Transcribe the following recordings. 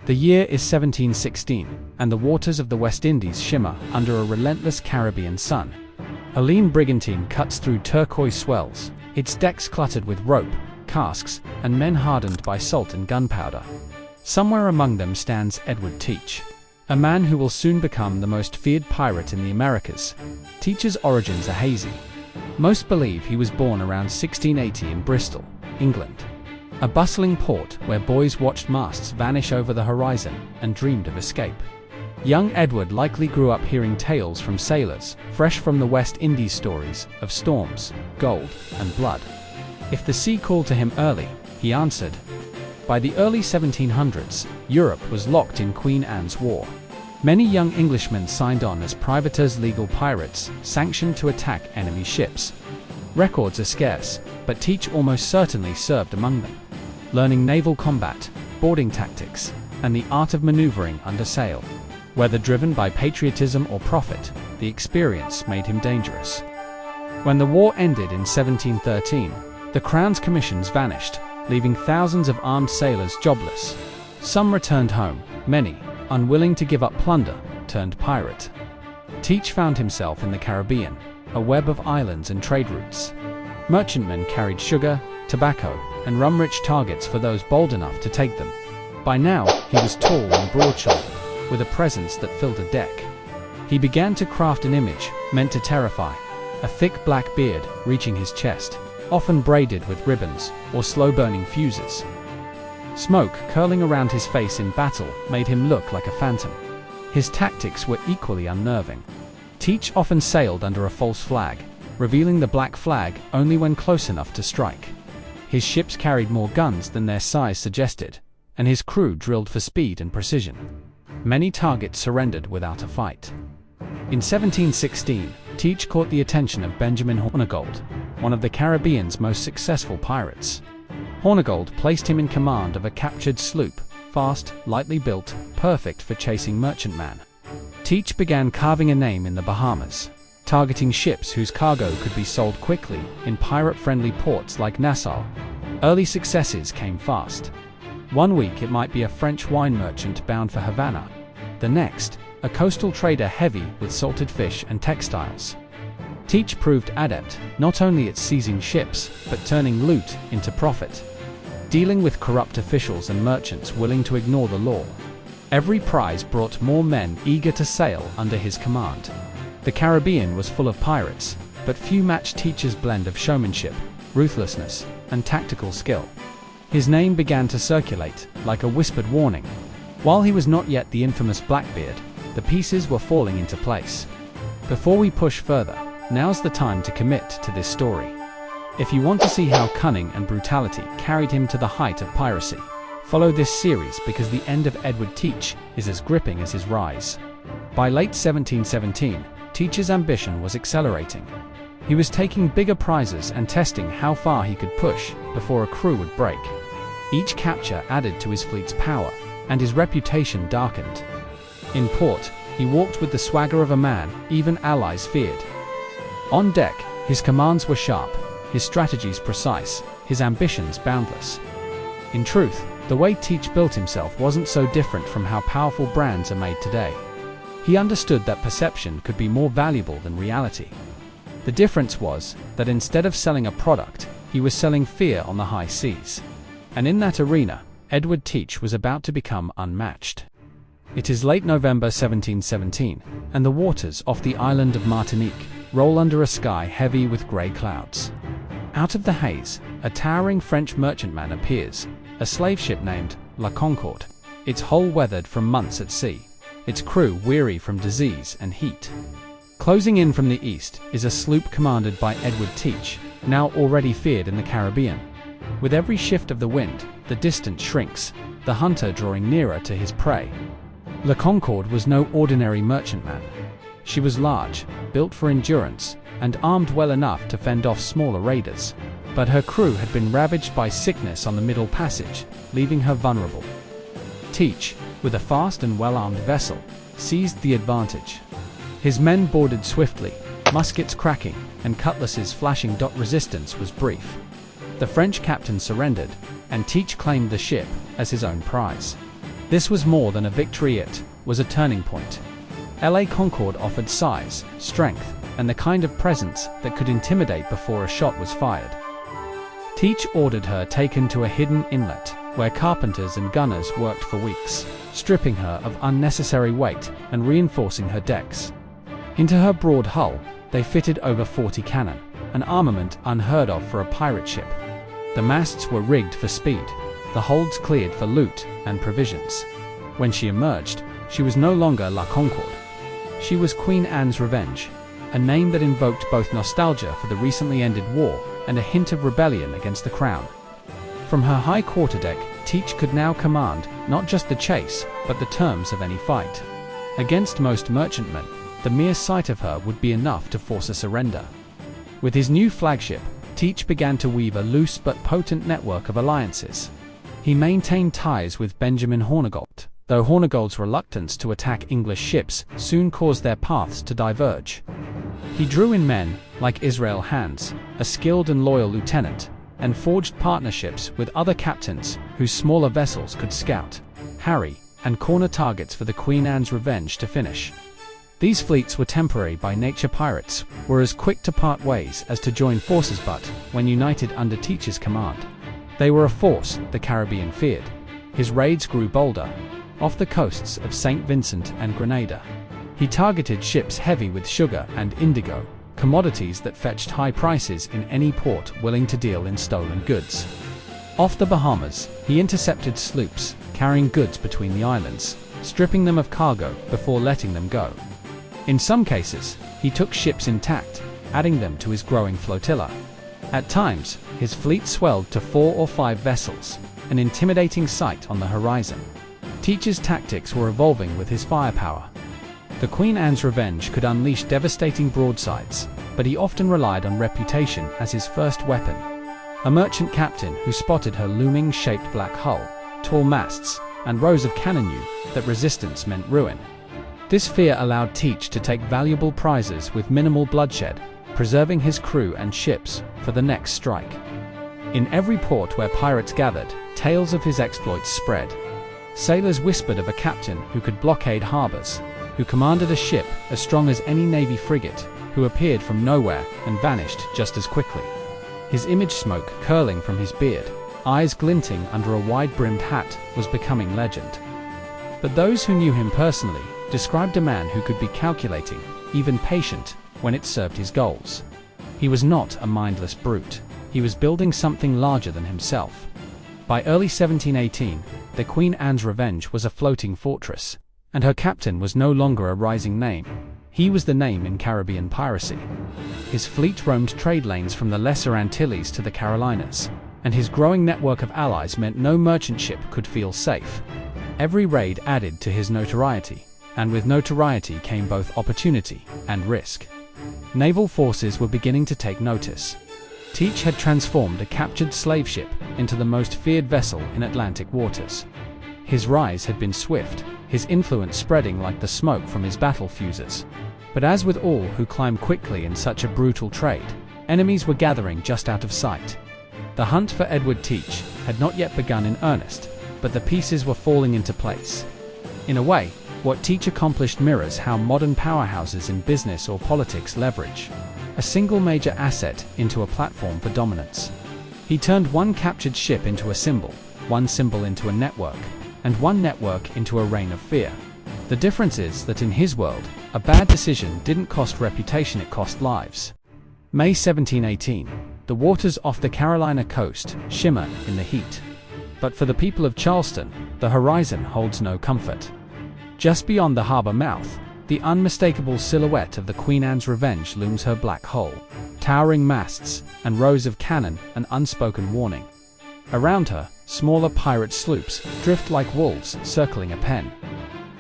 The year is 1716, and the waters of the West Indies shimmer under a relentless Caribbean sun. A lean brigantine cuts through turquoise swells, its decks cluttered with rope, casks, and men hardened by salt and gunpowder. Somewhere among them stands Edward Teach, a man who will soon become the most feared pirate in the Americas. Teach's origins are hazy. Most believe he was born around 1680 in Bristol, England, a bustling port where boys watched masts vanish over the horizon and dreamed of escape. Young Edward likely grew up hearing tales from sailors, fresh from the West Indies stories of storms, gold, and blood. If the sea called to him early, he answered. By the early 1700s, Europe was locked in Queen Anne's War. Many young Englishmen signed on as privateers, legal pirates, sanctioned to attack enemy ships. Records are scarce, but Teach almost certainly served among them, learning naval combat, boarding tactics, and the art of maneuvering under sail. Whether driven by patriotism or profit, the experience made him dangerous. When the war ended in 1713, the Crown's commissions vanished, leaving thousands of armed sailors jobless. Some returned home, many, unwilling to give up plunder, turned pirate. Teach found himself in the Caribbean, a web of islands and trade routes. Merchantmen carried sugar, tobacco, and rum-rich targets for those bold enough to take them. By now, he was tall and broad-shouldered, with a presence that filled a deck. He began to craft an image meant to terrify, a thick black beard reaching his chest, often braided with ribbons or slow-burning fuses. Smoke curling around his face in battle made him look like a phantom. His tactics were equally unnerving. Teach often sailed under a false flag, revealing the black flag only when close enough to strike. His ships carried more guns than their size suggested, and his crew drilled for speed and precision. Many targets surrendered without a fight. In 1716, Teach caught the attention of Benjamin Hornigold, one of the Caribbean's most successful pirates. Hornigold placed him in command of a captured sloop, fast, lightly built, perfect for chasing merchantmen. Teach began carving a name in the Bahamas, targeting ships whose cargo could be sold quickly in pirate-friendly ports like Nassau. Early successes came fast. One week it might be a French wine merchant bound for Havana. The next, a coastal trader heavy with salted fish and textiles. Teach proved adept not only at seizing ships, but turning loot into profit, dealing with corrupt officials and merchants willing to ignore the law. Every prize brought more men eager to sail under his command. The Caribbean was full of pirates, but few matched Teach's blend of showmanship, ruthlessness, and tactical skill. His name began to circulate, like a whispered warning. While he was not yet the infamous Blackbeard, the pieces were falling into place. Before we push further, now's the time to commit to this story. If you want to see how cunning and brutality carried him to the height of piracy, follow this series because the end of Edward Teach is as gripping as his rise. By late 1717, Teach's ambition was accelerating. He was taking bigger prizes and testing how far he could push before a crew would break. Each capture added to his fleet's power, and his reputation darkened. In port, he walked with the swagger of a man even allies feared. On deck, his commands were sharp, his strategies precise, his ambitions boundless. In truth, the way Teach built himself wasn't so different from how powerful brands are made today. He understood that perception could be more valuable than reality. The difference was that instead of selling a product, he was selling fear on the high seas. And in that arena, Edward Teach was about to become unmatched. It is late November 1717, and the waters off the island of Martinique roll under a sky heavy with grey clouds. Out of the haze, a towering French merchantman appears, a slave ship named La Concorde, its hull weathered from months at sea, its crew weary from disease and heat. Closing in from the east is a sloop commanded by Edward Teach, now already feared in the Caribbean. With every shift of the wind, the distance shrinks, the hunter drawing nearer to his prey. La Concorde was no ordinary merchantman. She was large, built for endurance, and armed well enough to fend off smaller raiders. But her crew had been ravaged by sickness on the Middle Passage, leaving her vulnerable. Teach, with a fast and well-armed vessel, seized the advantage. His men boarded swiftly, muskets cracking, and cutlasses flashing. Resistance was brief. The French captain surrendered, and Teach claimed the ship as his own prize. This was more than a victory, it was a turning point. La Concorde offered size, strength, and the kind of presence that could intimidate before a shot was fired. Teach ordered her taken to a hidden inlet, where carpenters and gunners worked for weeks, stripping her of unnecessary weight and reinforcing her decks. Into her broad hull, they fitted over 40 cannon, an armament unheard of for a pirate ship. The masts were rigged for speed, the holds cleared for loot and provisions. When she emerged, she was no longer La Concorde. She was Queen Anne's Revenge, a name that invoked both nostalgia for the recently ended war and a hint of rebellion against the crown. From her high quarterdeck, Teach could now command not just the chase, but the terms of any fight. Against most merchantmen, the mere sight of her would be enough to force a surrender. With his new flagship, Teach began to weave a loose but potent network of alliances. He maintained ties with Benjamin Hornigold, though Hornigold's reluctance to attack English ships soon caused their paths to diverge. He drew in men like Israel Hands, a skilled and loyal lieutenant, and forged partnerships with other captains whose smaller vessels could scout, harry, and corner targets for the Queen Anne's Revenge to finish. These fleets were temporary by nature. Pirates were as quick to part ways as to join forces, but, when united under Teach's command, they were a force the Caribbean feared. His raids grew bolder. Off the coasts of St. Vincent and Grenada, he targeted ships heavy with sugar and indigo, commodities that fetched high prices in any port willing to deal in stolen goods. Off the Bahamas, he intercepted sloops carrying goods between the islands, stripping them of cargo before letting them go. In some cases, he took ships intact, adding them to his growing flotilla. At times, his fleet swelled to 4 or 5 vessels, an intimidating sight on the horizon. Teach's tactics were evolving with his firepower. The Queen Anne's Revenge could unleash devastating broadsides, but he often relied on reputation as his first weapon. A merchant captain who spotted her looming shaped black hull, tall masts, and rows of cannon knew that resistance meant ruin. This fear allowed Teach to take valuable prizes with minimal bloodshed, preserving his crew and ships for the next strike. In every port where pirates gathered, tales of his exploits spread. Sailors whispered of a captain who could blockade harbors, who commanded a ship as strong as any Navy frigate, who appeared from nowhere and vanished just as quickly. His image, smoke curling from his beard, eyes glinting under a wide-brimmed hat, was becoming legend. But those who knew him personally described a man who could be calculating, even patient, when it served his goals. He was not a mindless brute. He was building something larger than himself. By early 1718, the Queen Anne's Revenge was a floating fortress, and her captain was no longer a rising name. He was the name in Caribbean piracy. His fleet roamed trade lanes from the Lesser Antilles to the Carolinas, and his growing network of allies meant no merchant ship could feel safe. Every raid added to his notoriety, and with notoriety came both opportunity and risk. Naval forces were beginning to take notice. Teach had transformed a captured slave ship into the most feared vessel in Atlantic waters. His rise had been swift, his influence spreading like the smoke from his battle fuses. But as with all who climb quickly in such a brutal trade, enemies were gathering just out of sight. The hunt for Edward Teach had not yet begun in earnest, but the pieces were falling into place. In a way, what Teach accomplished mirrors how modern powerhouses in business or politics leverage a single major asset into a platform for dominance. He turned one captured ship into a symbol, one symbol into a network, and one network into a reign of fear. The difference is that in his world, a bad decision didn't cost reputation, it cost lives. May 1718, the waters off the Carolina coast shimmer in the heat. But for the people of Charleston, the horizon holds no comfort. Just beyond the harbor mouth, the unmistakable silhouette of the Queen Anne's Revenge looms, her black hull, towering masts, and rows of cannon, an unspoken warning. Around her, smaller pirate sloops drift like wolves circling a pen.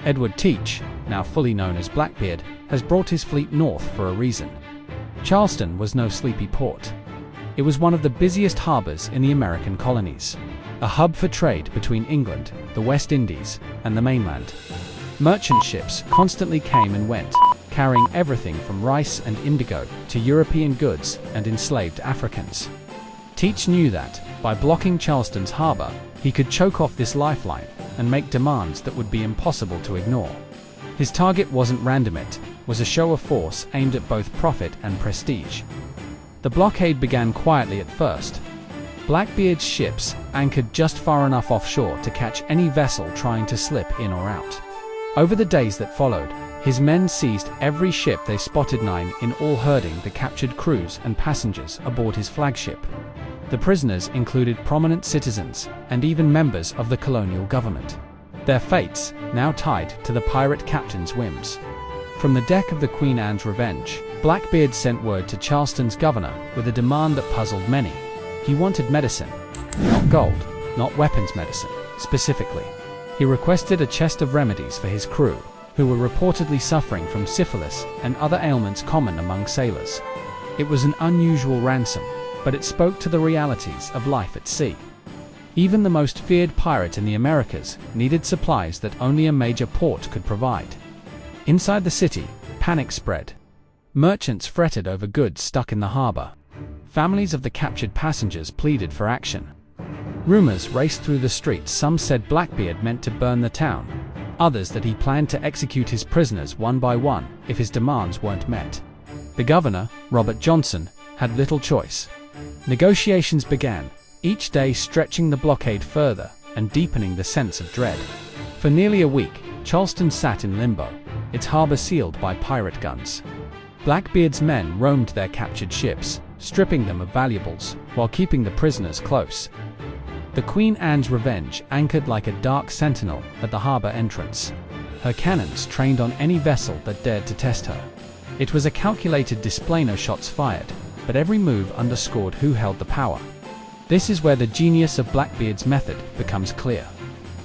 Edward Teach, now fully known as Blackbeard, has brought his fleet north for a reason. Charleston was no sleepy port. It was one of the busiest harbors in the American colonies, a hub for trade between England, the West Indies, and the mainland. Merchant ships constantly came and went, carrying everything from rice and indigo to European goods and enslaved Africans. Teach knew that, by blocking Charleston's harbor, he could choke off this lifeline and make demands that would be impossible to ignore. His target wasn't random, it was a show of force aimed at both profit and prestige. The blockade began quietly at first. Blackbeard's ships anchored just far enough offshore to catch any vessel trying to slip in or out. Over the days that followed, his men seized every ship they spotted, 9 in all, herding the captured crews and passengers aboard his flagship. The prisoners included prominent citizens and even members of the colonial government, their fates now tied to the pirate captain's whims. From the deck of the Queen Anne's Revenge, Blackbeard sent word to Charleston's governor with a demand that puzzled many. He wanted medicine, not gold, not weapons medicine, specifically. He requested a chest of remedies for his crew, who were reportedly suffering from syphilis and other ailments common among sailors. It was an unusual ransom, but it spoke to the realities of life at sea. Even the most feared pirate in the Americas needed supplies that only a major port could provide. Inside the city, panic spread. Merchants fretted over goods stuck in the harbor. Families of the captured passengers pleaded for action. Rumors raced through the streets. Some said Blackbeard meant to burn the town, others that he planned to execute his prisoners one by one if his demands weren't met. The governor, Robert Johnson, had little choice. Negotiations began, each day stretching the blockade further and deepening the sense of dread. For nearly a week, Charleston sat in limbo, its harbor sealed by pirate guns. Blackbeard's men roamed their captured ships, stripping them of valuables, while keeping the prisoners close. The Queen Anne's Revenge anchored like a dark sentinel at the harbor entrance, her cannons trained on any vessel that dared to test her. It was a calculated display, no shots fired, but every move underscored who held the power. This is where the genius of Blackbeard's method becomes clear.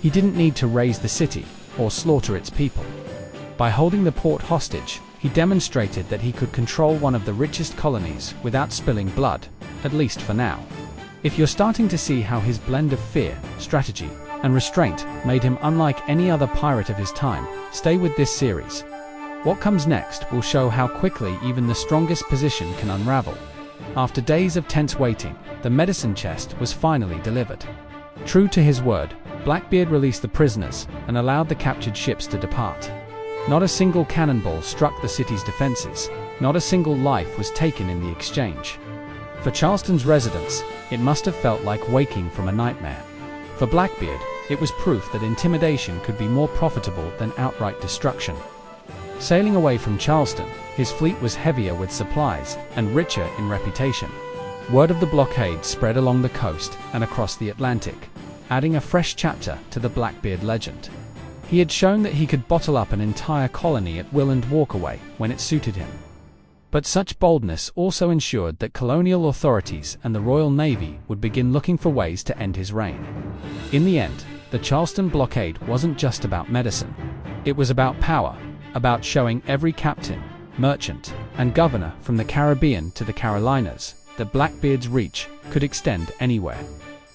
He didn't need to raise the city or slaughter its people. By holding the port hostage, he demonstrated that he could control one of the richest colonies without spilling blood, at least for now. If you're starting to see how his blend of fear, strategy, and restraint made him unlike any other pirate of his time, stay with this series. What comes next will show how quickly even the strongest position can unravel. After days of tense waiting, the medicine chest was finally delivered. True to his word, Blackbeard released the prisoners and allowed the captured ships to depart. Not a single cannonball struck the city's defenses, not a single life was taken in the exchange. For Charleston's residents, it must have felt like waking from a nightmare. For Blackbeard, it was proof that intimidation could be more profitable than outright destruction. Sailing away from Charleston, his fleet was heavier with supplies and richer in reputation. Word of the blockade spread along the coast and across the Atlantic, adding a fresh chapter to the Blackbeard legend. He had shown that he could bottle up an entire colony at will and walk away when it suited him. But such boldness also ensured that colonial authorities and the Royal Navy would begin looking for ways to end his reign. In the end, the Charleston Blockade wasn't just about medicine. It was about power, about showing every captain, merchant, and governor from the Caribbean to the Carolinas that Blackbeard's reach could extend anywhere.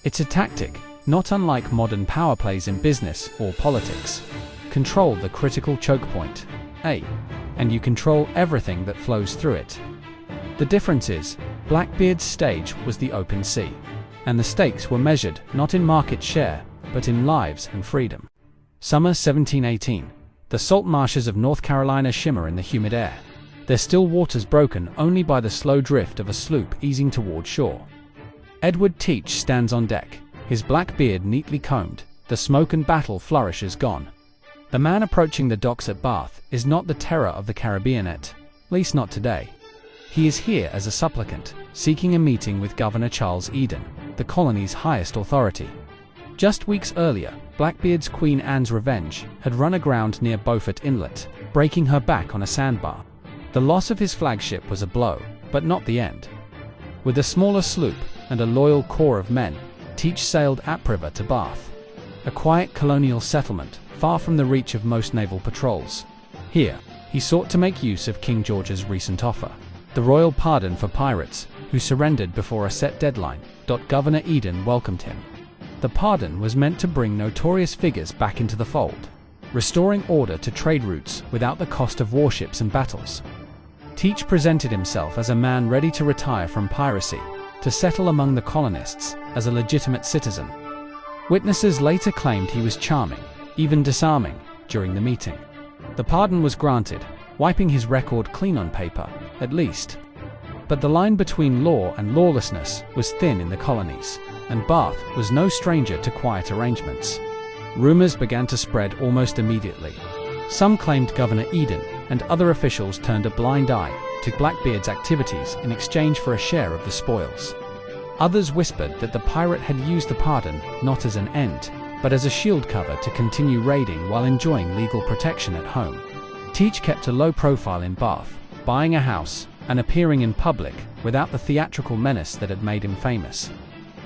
It's a tactic not unlike modern power plays in business or politics. Control the critical choke point, and you control everything that flows through it. The difference is, Blackbeard's stage was the open sea, and the stakes were measured not in market share, but in lives and freedom. Summer 1718. The salt marshes of North Carolina shimmer in the humid air, their still waters broken only by the slow drift of a sloop easing toward shore. Edward Teach stands on deck, his black beard neatly combed, the smoke and battle flourishes gone. The man approaching the docks at Bath is not the terror of the Caribbean, at least not today. He is here as a supplicant, seeking a meeting with Governor Charles Eden, the colony's highest authority. Just weeks earlier, Blackbeard's Queen Anne's Revenge had run aground near Beaufort Inlet, breaking her back on a sandbar. The loss of his flagship was a blow, but not the end. With a smaller sloop and a loyal corps of men, Teach sailed upriver to Bath, a quiet colonial settlement far from the reach of most naval patrols. Here, he sought to make use of King George's recent offer, the royal pardon for pirates who surrendered before a set deadline. Governor Eden welcomed him. The pardon was meant to bring notorious figures back into the fold, restoring order to trade routes without the cost of warships and battles. Teach presented himself as a man ready to retire from piracy, to settle among the colonists as a legitimate citizen. Witnesses later claimed he was charming, even disarming, during the meeting. The pardon was granted, wiping his record clean on paper, at least. But the line between law and lawlessness was thin in the colonies, and Bath was no stranger to quiet arrangements. Rumors began to spread almost immediately. Some claimed Governor Eden and other officials turned a blind eye to Blackbeard's activities in exchange for a share of the spoils. Others whispered that the pirate had used the pardon not as an end, but as a shield cover to continue raiding while enjoying legal protection at home. Teach kept a low profile in Bath, buying a house and appearing in public without the theatrical menace that had made him famous.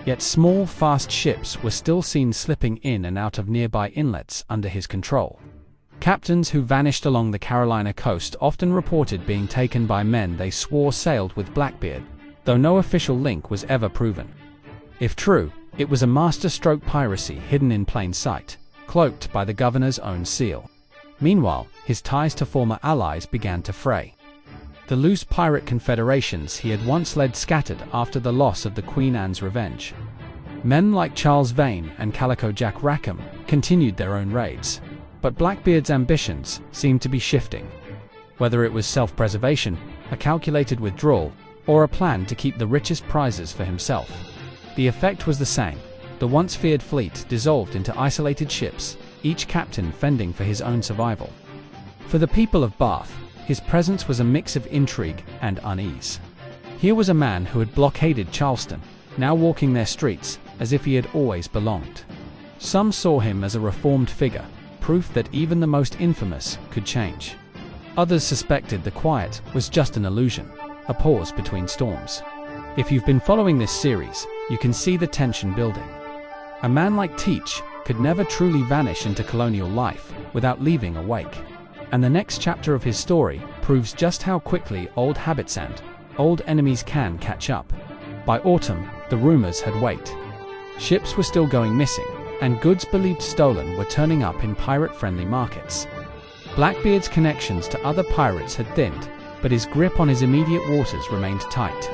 Yet small, fast ships were still seen slipping in and out of nearby inlets under his control. Captains who vanished along the Carolina coast often reported being taken by men they swore sailed with Blackbeard, though no official link was ever proven. If true, it was a masterstroke piracy hidden in plain sight, cloaked by the governor's own seal. Meanwhile, his ties to former allies began to fray. The loose pirate confederations he had once led scattered after the loss of the Queen Anne's Revenge. Men like Charles Vane and Calico Jack Rackham continued their own raids, but Blackbeard's ambitions seemed to be shifting. Whether it was self-preservation, a calculated withdrawal, or a plan to keep the richest prizes for himself, the effect was the same. The once feared fleet dissolved into isolated ships, each captain fending for his own survival. For the people of Bath, his presence was a mix of intrigue and unease. Here was a man who had blockaded Charleston, now walking their streets as if he had always belonged. Some saw him as a reformed figure, proof that even the most infamous could change. Others suspected the quiet was just an illusion, a pause between storms. If you've been following this series, you can see the tension building. A man like Teach could never truly vanish into colonial life without leaving a wake. And the next chapter of his story proves just how quickly old habits and old enemies can catch up. By autumn, the rumors had waked. Ships were still going missing, and goods believed stolen were turning up in pirate-friendly markets. Blackbeard's connections to other pirates had thinned, but his grip on his immediate waters remained tight.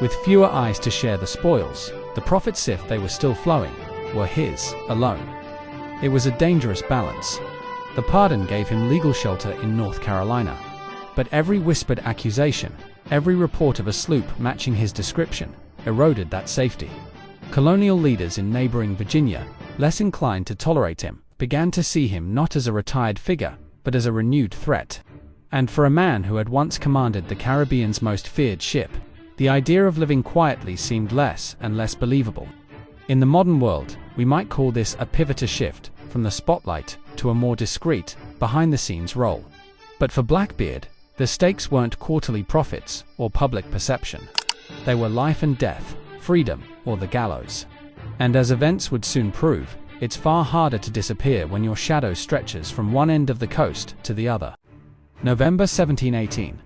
With fewer eyes to share the spoils, the profits, if they were still flowing, were his alone. It was a dangerous balance. The pardon gave him legal shelter in North Carolina, but every whispered accusation, every report of a sloop matching his description, eroded that safety. Colonial leaders in neighboring Virginia, less inclined to tolerate him, began to see him not as a retired figure, but as a renewed threat. And for a man who had once commanded the Caribbean's most feared ship, the idea of living quietly seemed less and less believable. In the modern world, we might call this a pivotal shift from the spotlight to a more discreet, behind-the-scenes role. But for Blackbeard, the stakes weren't quarterly profits or public perception. They were life and death, freedom or the gallows. And as events would soon prove, it's far harder to disappear when your shadow stretches from one end of the coast to the other. November 1718.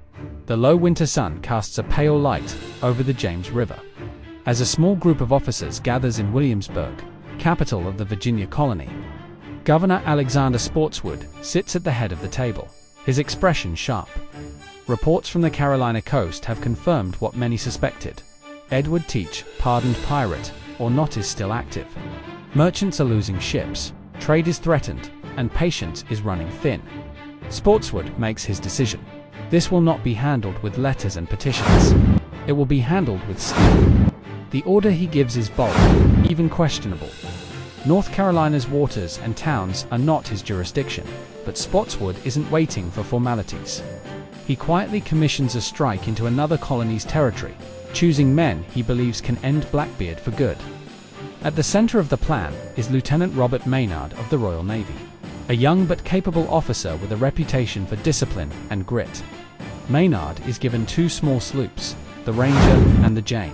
The low winter sun casts a pale light over the James River. As a small group of officers gathers in Williamsburg, capital of the Virginia colony, Governor Alexander Spotswood sits at the head of the table, his expression sharp. Reports from the Carolina coast have confirmed what many suspected. Edward Teach, pardoned pirate or not, is still active. Merchants are losing ships, trade is threatened, and patience is running thin. Spotswood makes his decision. This will not be handled with letters and petitions. It will be handled with steel. The order he gives is bold, even questionable. North Carolina's waters and towns are not his jurisdiction, but Spotswood isn't waiting for formalities. He quietly commissions a strike into another colony's territory, choosing men he believes can end Blackbeard for good. At the center of the plan is Lieutenant Robert Maynard of the Royal Navy, a young but capable officer with a reputation for discipline and grit. Maynard is given two small sloops, the Ranger and the Jane,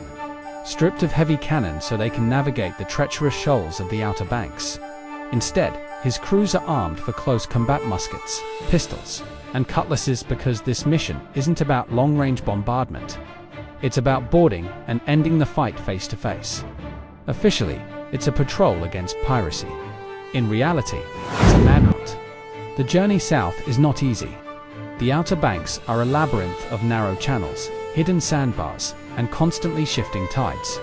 stripped of heavy cannon so they can navigate the treacherous shoals of the Outer Banks. Instead, his crews are armed for close combat muskets, pistols, and cutlasses because this mission isn't about long-range bombardment. It's about boarding and ending the fight face to face. Officially, it's a patrol against piracy. In reality, it's a manhunt. The journey south is not easy. The Outer Banks are a labyrinth of narrow channels, hidden sandbars, and constantly shifting tides.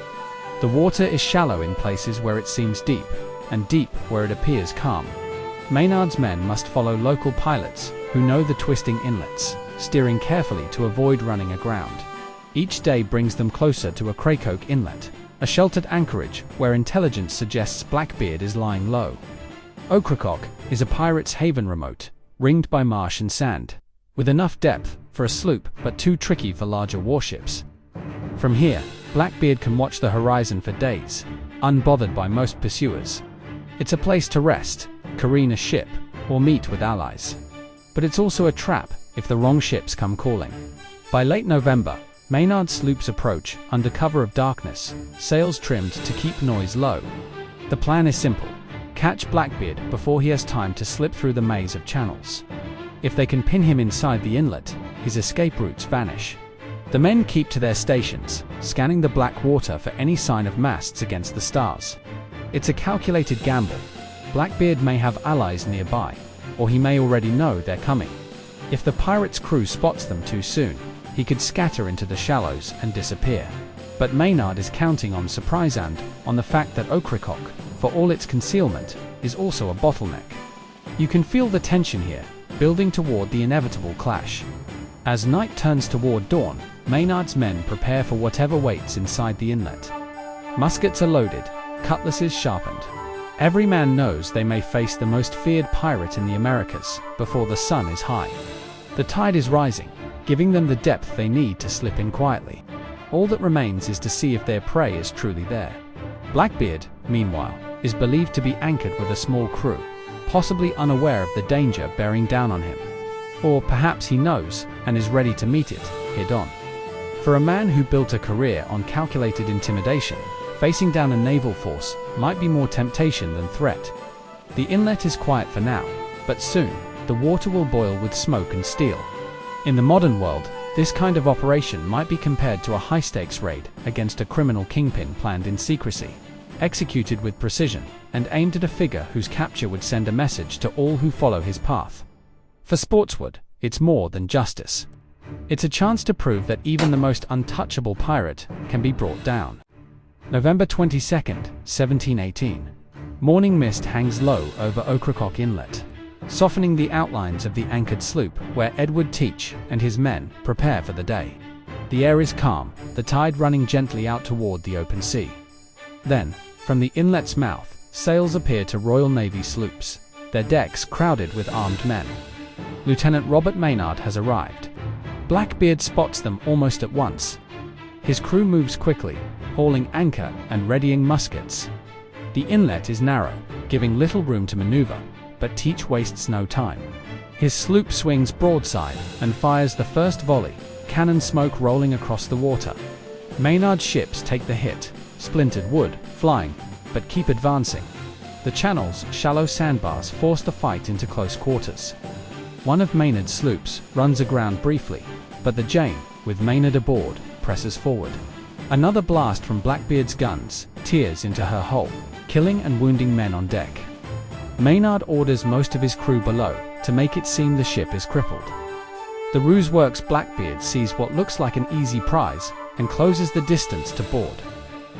The water is shallow in places where it seems deep, and deep where it appears calm. Maynard's men must follow local pilots who know the twisting inlets, steering carefully to avoid running aground. Each day brings them closer to Ocracoke Inlet, a sheltered anchorage where intelligence suggests Blackbeard is lying low. Ocracoke is a pirate's haven remote, ringed by marsh and sand, with enough depth for a sloop but too tricky for larger warships. From here, Blackbeard can watch the horizon for days, unbothered by most pursuers. It's a place to rest, careen a ship, or meet with allies. But it's also a trap if the wrong ships come calling. By late November, Maynard's sloops approach under cover of darkness, sails trimmed to keep noise low. The plan is simple: catch Blackbeard before he has time to slip through the maze of channels. If they can pin him inside the inlet, his escape routes vanish. The men keep to their stations, scanning the black water for any sign of masts against the stars. It's a calculated gamble. Blackbeard may have allies nearby, or he may already know they're coming. If the pirate's crew spots them too soon, he could scatter into the shallows and disappear. But Maynard is counting on surprise and on the fact that Ocracoke, for all its concealment, is also a bottleneck. You can feel the tension here, building toward the inevitable clash. As night turns toward dawn, Maynard's men prepare for whatever waits inside the inlet. Muskets are loaded, cutlasses sharpened. Every man knows they may face the most feared pirate in the Americas before the sun is high. The tide is rising, giving them the depth they need to slip in quietly. All that remains is to see if their prey is truly there. Blackbeard, meanwhile, is believed to be anchored with a small crew, possibly unaware of the danger bearing down on him. Or perhaps he knows and is ready to meet it head-on. For a man who built a career on calculated intimidation, facing down a naval force might be more temptation than threat. The inlet is quiet for now, but soon, the water will boil with smoke and steel. In the modern world, this kind of operation might be compared to a high-stakes raid against a criminal kingpin planned in secrecy, executed with precision, and aimed at a figure whose capture would send a message to all who follow his path. For Spotswood, it's more than justice. It's a chance to prove that even the most untouchable pirate can be brought down. November 22nd, 1718. Morning mist hangs low over Ocracoke Inlet, softening the outlines of the anchored sloop where Edward Teach and his men prepare for the day. The air is calm, the tide running gently out toward the open sea. Then, from the inlet's mouth, sails appear to Royal Navy sloops, their decks crowded with armed men. Lieutenant Robert Maynard has arrived. Blackbeard spots them almost at once. His crew moves quickly, hauling anchor and readying muskets. The inlet is narrow, giving little room to maneuver, but Teach wastes no time. His sloop swings broadside and fires the first volley, cannon smoke rolling across the water. Maynard's ships take the hit, splintered wood flying, but keep advancing. The channel's shallow sandbars force the fight into close quarters. One of Maynard's sloops runs aground briefly, but the Jane, with Maynard aboard, presses forward. Another blast from Blackbeard's guns tears into her hull, killing and wounding men on deck. Maynard orders most of his crew below to make it seem the ship is crippled. The ruse works. Blackbeard sees what looks like an easy prize and closes the distance to board.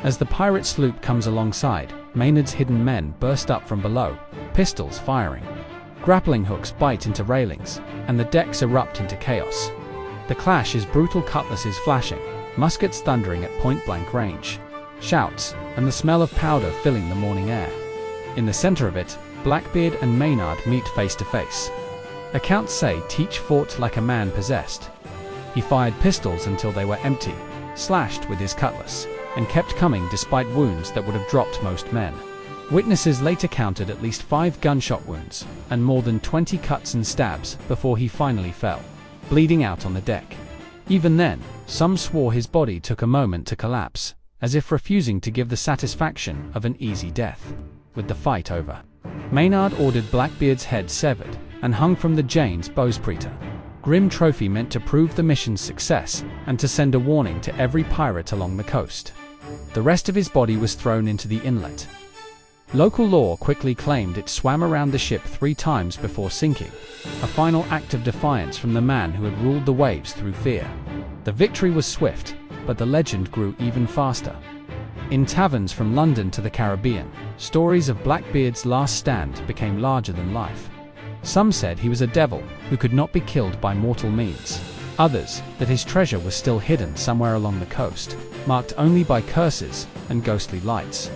As the pirate sloop comes alongside, Maynard's hidden men burst up from below, pistols firing. Grappling hooks bite into railings, and the decks erupt into chaos. The clash is brutal, cutlasses flashing, muskets thundering at point-blank range, shouts, and the smell of powder filling the morning air. In the center of it, Blackbeard and Maynard meet face to face. Accounts say Teach fought like a man possessed. He fired pistols until they were empty, slashed with his cutlass, and kept coming despite wounds that would have dropped most men. Witnesses later counted at least 5 gunshot wounds and more than 20 cuts and stabs before he finally fell, bleeding out on the deck. Even then, some swore his body took a moment to collapse, as if refusing to give the satisfaction of an easy death. With the fight over, Maynard ordered Blackbeard's head severed and hung from the Jane's bowsprit, grim trophy meant to prove the mission's success and to send a warning to every pirate along the coast. The rest of his body was thrown into the inlet. Local law quickly claimed it swam around the ship 3 times before sinking, a final act of defiance from the man who had ruled the waves through fear. The victory was swift, but the legend grew even faster. In taverns from London to the Caribbean, stories of Blackbeard's last stand became larger than life. Some said he was a devil who could not be killed by mortal means. Others, that his treasure was still hidden somewhere along the coast, marked only by curses and ghostly lights.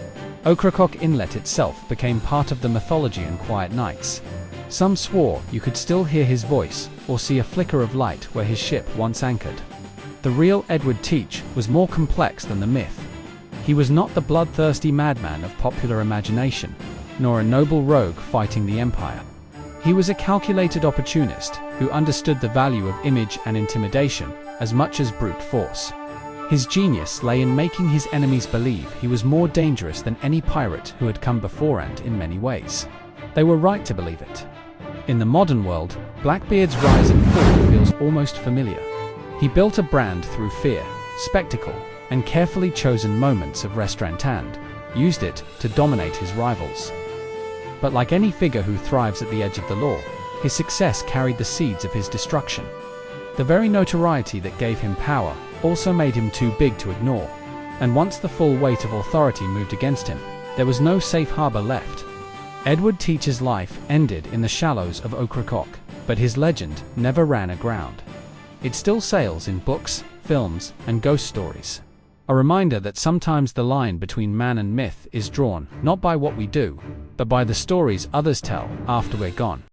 Ocracoke Inlet itself became part of the mythology and quiet nights. Some swore you could still hear his voice or see a flicker of light where his ship once anchored. The real Edward Teach was more complex than the myth. He was not the bloodthirsty madman of popular imagination, nor a noble rogue fighting the Empire. He was a calculated opportunist who understood the value of image and intimidation as much as brute force. His genius lay in making his enemies believe he was more dangerous than any pirate who had come before, and in many ways, they were right to believe it. In the modern world, Blackbeard's rise and fall feels almost familiar. He built a brand through fear, spectacle, and carefully chosen moments of restaurant and used it to dominate his rivals. But like any figure who thrives at the edge of the law, his success carried the seeds of his destruction. The very notoriety that gave him power also made him too big to ignore, and once the full weight of authority moved against him, there was no safe harbor left. Edward Teach's life ended in the shallows of Ocracoke, but his legend never ran aground. It still sails in books, films, and ghost stories. A reminder that sometimes the line between man and myth is drawn not by what we do, but by the stories others tell after we're gone.